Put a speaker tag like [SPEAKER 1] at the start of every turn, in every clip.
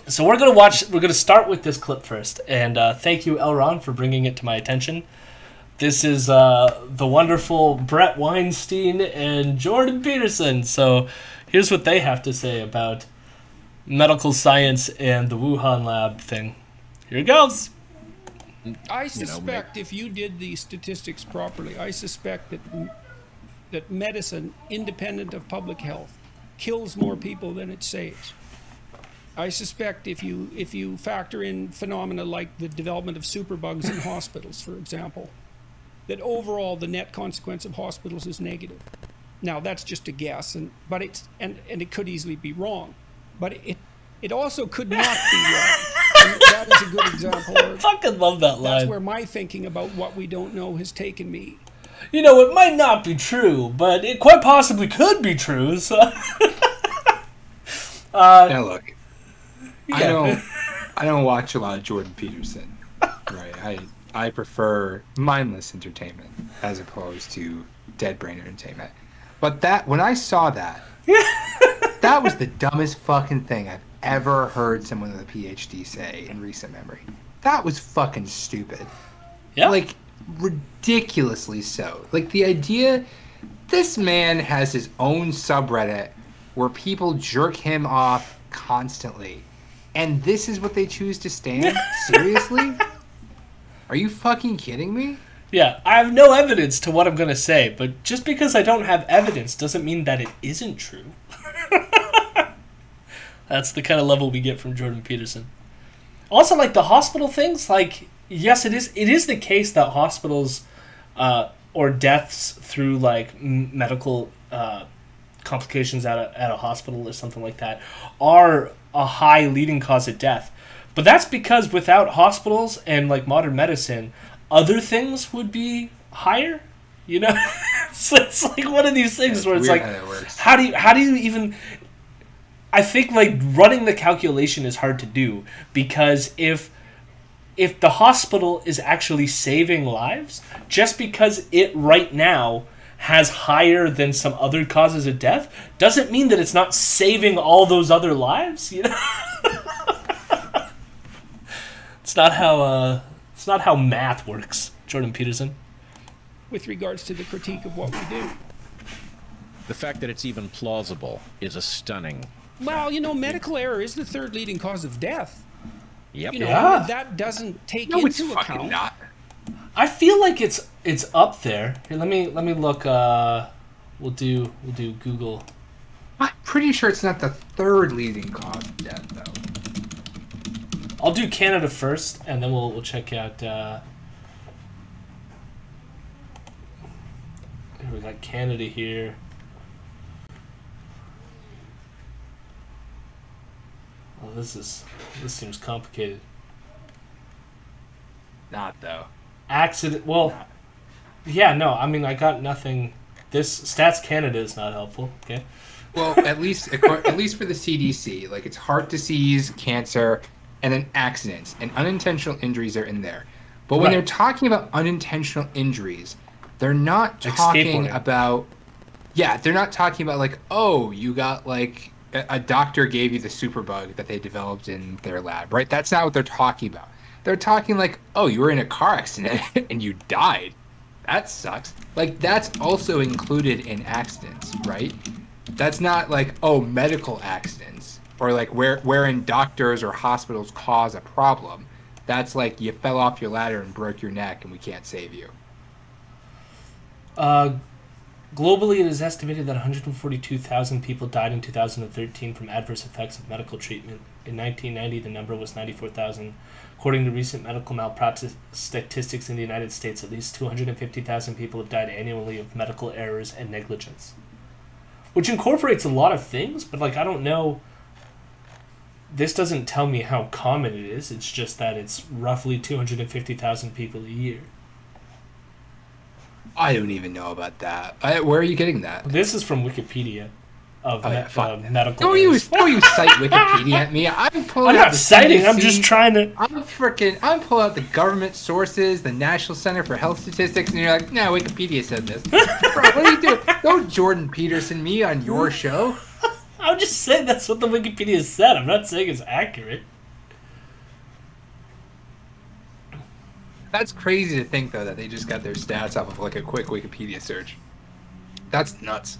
[SPEAKER 1] So we're gonna start with this clip first, and thank you, Elron, for bringing it to my attention. This is the wonderful Bret Weinstein and Jordan Peterson. So here's what they have to say about medical science and the Wuhan lab thing. Here it goes.
[SPEAKER 2] I suspect if you did the statistics properly, I suspect that medicine, independent of public health, kills more people than it saves. I suspect if you factor in phenomena like the development of superbugs in hospitals, for example, that overall the net consequence of hospitals is negative. Now that's just a guess, and it could easily be wrong, but it also could not be wrong. And that is a good example.
[SPEAKER 1] I fucking love that line.
[SPEAKER 2] That's where my thinking about what we don't know has taken me.
[SPEAKER 1] You know, it might not be true, but it quite possibly could be true. So.
[SPEAKER 3] Now look.
[SPEAKER 1] Yeah.
[SPEAKER 3] I don't watch a lot of Jordan Peterson, right? I prefer mindless entertainment as opposed to dead brain entertainment. But when I saw that, that was the dumbest fucking thing I've ever heard someone with a PhD say in recent memory. That was fucking stupid.
[SPEAKER 1] Yeah.
[SPEAKER 3] Like, ridiculously so. Like, the idea, this man has his own subreddit where people jerk him off constantly. And this is what they choose to stand? Seriously? Are you fucking kidding me?
[SPEAKER 1] Yeah, I have no evidence to what I'm going to say, but just because I don't have evidence doesn't mean that it isn't true. That's the kind of level we get from Jordan Peterson. Also, like, the hospital things, like, yes, it is the case that hospitals or deaths through, like, medical complications at a hospital or something like that are a high leading cause of death. But that's because without hospitals and, like, modern medicine, other things would be higher, you know? So it's like one of these things where it's like, how do you even... I think, like, running the calculation is hard to do, because if the hospital is actually saving lives, just because it right now has higher than some other causes of death, doesn't mean that it's not saving all those other lives, you know? It's not how math works, Jordan Peterson.
[SPEAKER 2] With regards to the critique of what we do.
[SPEAKER 4] The fact that it's even plausible is a stunning.
[SPEAKER 2] Well, you know, medical error is the third leading cause of death.
[SPEAKER 4] Yep.
[SPEAKER 2] You know,
[SPEAKER 1] Yeah.
[SPEAKER 2] that doesn't take
[SPEAKER 3] No, it's
[SPEAKER 2] into
[SPEAKER 3] fucking
[SPEAKER 2] account.
[SPEAKER 3] not.
[SPEAKER 1] I feel like it's up there. Here, let me look. We'll do Google.
[SPEAKER 3] I'm pretty sure it's not the third leading cause of death, though.
[SPEAKER 1] I'll do Canada first, and then we'll check out. Here we got Canada here. Oh, this seems complicated.
[SPEAKER 3] Not, though.
[SPEAKER 1] Accident. Well, yeah, no. I mean, I got nothing. This Stats Canada is not helpful. Okay.
[SPEAKER 3] Well, at least for the CDC, like, it's heart disease, cancer, and then accidents, and unintentional injuries are in there. But when
[SPEAKER 1] Right.
[SPEAKER 3] they're talking about unintentional injuries, they're not talking about... Yeah, they're not talking about, like, oh, you got, like, a doctor gave you the superbug that they developed in their lab, right? That's not what they're talking about. They're talking like, oh, you were in a car accident and you died. That sucks. Like, that's also included in accidents, right? That's not like, oh, medical accidents, or like wherein doctors or hospitals cause a problem. That's like you fell off your ladder and broke your neck and we can't save you.
[SPEAKER 1] Globally, it is estimated that 142,000 people died in 2013 from adverse effects of medical treatment. In 1990, the number was 94,000. According to recent medical malpractice statistics in the United States, at least 250,000 people have died annually of medical errors and negligence. Which incorporates a lot of things, but, like, I don't know. This doesn't tell me how common it is. It's just that it's roughly 250,000 people a year.
[SPEAKER 3] I don't even know about that. Where are you getting that?
[SPEAKER 1] This is from Wikipedia of medical.
[SPEAKER 3] Don't you cite Wikipedia at me? I'm
[SPEAKER 1] I'm not citing. I'm just trying to.
[SPEAKER 3] I'm pulling out the government sources, the National Center for Health Statistics, and you're like, no, Wikipedia said this. Bro, what are you doing? Don't Jordan Peterson me on your show.
[SPEAKER 1] I'm just saying that's what the Wikipedia said. I'm not saying it's accurate.
[SPEAKER 3] That's crazy to think, though, that they just got their stats off of like a quick Wikipedia search. That's nuts.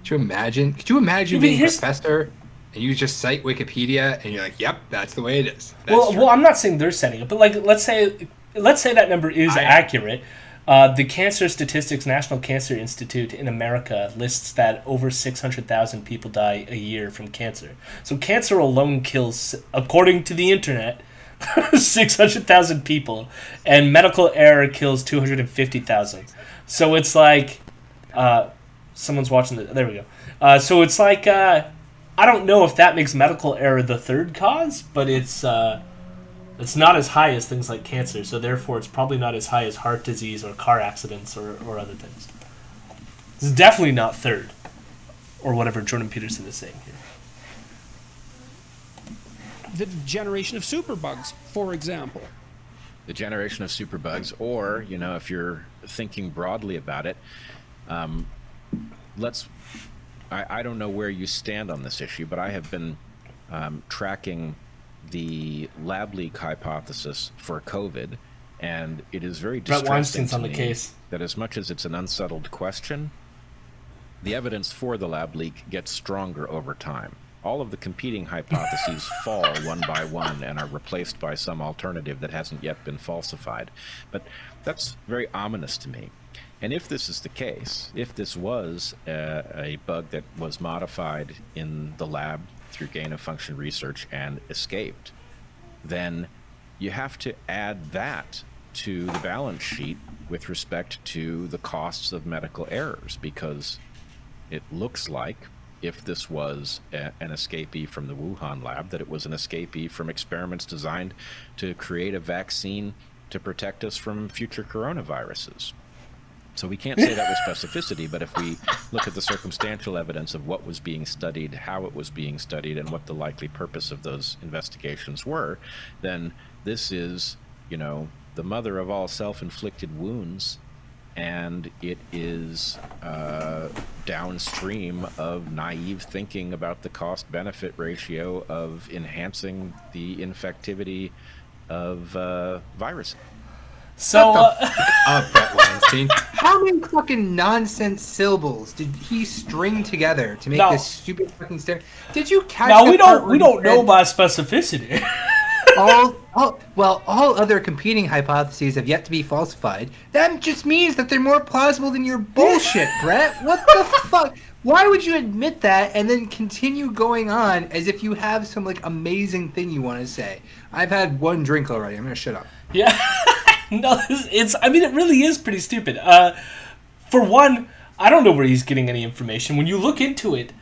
[SPEAKER 3] Could you imagine? Could you imagine being a professor and you just cite Wikipedia and you're like, "Yep, that's the way it is."
[SPEAKER 1] Well, I'm not saying they're setting it, but like, let's say that number is accurate. The Cancer Statistics National Cancer Institute in America lists that over 600,000 people die a year from cancer. So cancer alone kills, according to the internet, 600,000 people, and medical error kills 250,000. So it's like, someone's watching there we go. So it's like, I don't know if that makes medical error the third cause, but it's not as high as things like cancer, so therefore it's probably not as high as heart disease or car accidents or other things. It's definitely not third, or whatever Jordan Peterson is saying here.
[SPEAKER 2] The generation of superbugs, for example.
[SPEAKER 4] The generation of superbugs, or, you know, if you're thinking broadly about it, I don't know where you stand on this issue, but I have been tracking the lab leak hypothesis for COVID, and it is very distressing
[SPEAKER 1] Bret Weinstein's on the case.
[SPEAKER 4] That as much as it's an unsettled question, the evidence for the lab leak gets stronger over time. All of the competing hypotheses fall one by one and are replaced by some alternative that hasn't yet been falsified. But that's very ominous to me. And if this is the case, if this was a bug that was modified in the lab through gain-of-function research and escaped, then you have to add that to the balance sheet with respect to the costs of medical errors, because it looks like, if this was an escapee from the Wuhan lab, that it was an escapee from experiments designed to create a vaccine to protect us from future coronaviruses. So we can't say that with specificity, but if we look at the circumstantial evidence of what was being studied, how it was being studied, and what the likely purpose of those investigations were, then this is, you know, the mother of all self-inflicted wounds, and it is downstream of naive thinking about the cost-benefit ratio of enhancing the infectivity of virus.
[SPEAKER 1] So,
[SPEAKER 3] Bret Weinstein. How many fucking nonsense syllables did he string together to make this stupid fucking stare? Did you catch?
[SPEAKER 1] No, we don't know by specificity.
[SPEAKER 3] all other competing hypotheses have yet to be falsified. That just means that they're more plausible than your bullshit, Brett. What the fuck? Why would you admit that and then continue going on as if you have some like amazing thing you want to say? I've had one drink already. I'm gonna shut up.
[SPEAKER 1] Yeah. No, I mean, it really is pretty stupid. For one, I don't know where he's getting any information. When you look into it,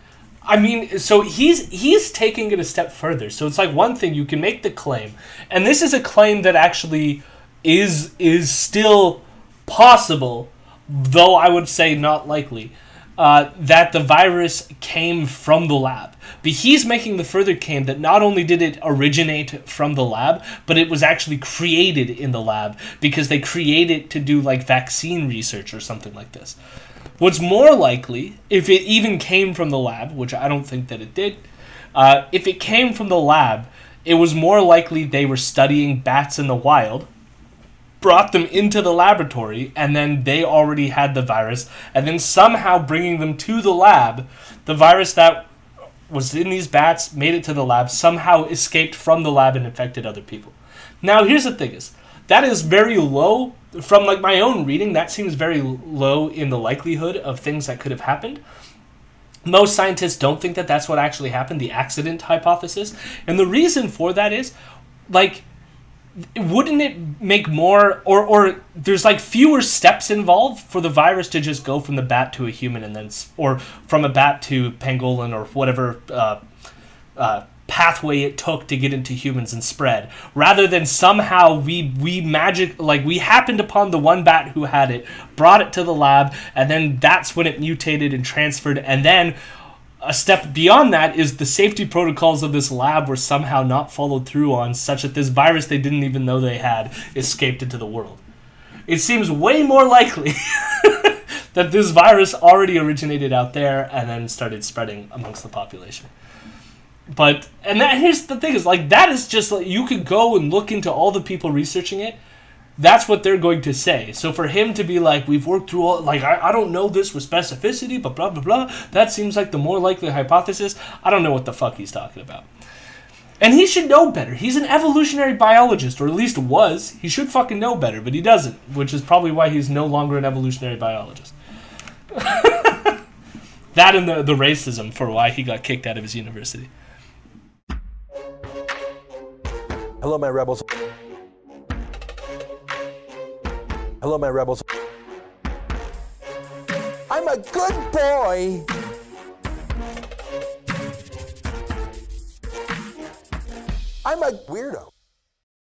[SPEAKER 1] I mean, so he's taking it a step further. So it's like, one thing, you can make the claim, and this is a claim that actually is still possible, though I would say not likely, that the virus came from the lab. But he's making the further claim that not only did it originate from the lab, but it was actually created in the lab because they create it to do like vaccine research or something like this. What's more likely, if it even came from the lab, which I don't think that it did, if it came from the lab, it was more likely they were studying bats in the wild, brought them into the laboratory, and then they already had the virus, and then somehow bringing them to the lab, the virus that was in these bats made it to the lab, somehow escaped from the lab and infected other people. Now, here's the thing is, that is very low. From like my own reading, that seems very low in the likelihood of things that could have happened. Most scientists don't think that that's what actually happened, the accident hypothesis. And the reason for that is, like, wouldn't it make more, or there's like fewer steps involved for the virus to just go from the bat to a human and then, or from a bat to pangolin or whatever pathway it took to get into humans and spread, rather than somehow we happened upon the one bat who had it, brought it to the lab, and then that's when it mutated and transferred, and then a step beyond that is the safety protocols of this lab were somehow not followed through on, such that this virus they didn't even know they had escaped into the world. It seems way more likely that this virus already originated out there and then started spreading amongst the population. But, and that, here's the thing is, like, that is just, like, you could go and look into all the people researching it. That's what they're going to say. So for him to be like, we've worked through all, like, I don't know this with specificity, but blah, blah, blah, that seems like the more likely hypothesis. I don't know what the fuck he's talking about. And he should know better. He's an evolutionary biologist, or at least was. He should fucking know better, but he doesn't, which is probably why he's no longer an evolutionary biologist. That and the racism for why he got kicked out of his university.
[SPEAKER 5] Hello, my rebels. Hello, my rebels. I'm a good boy. I'm a weirdo.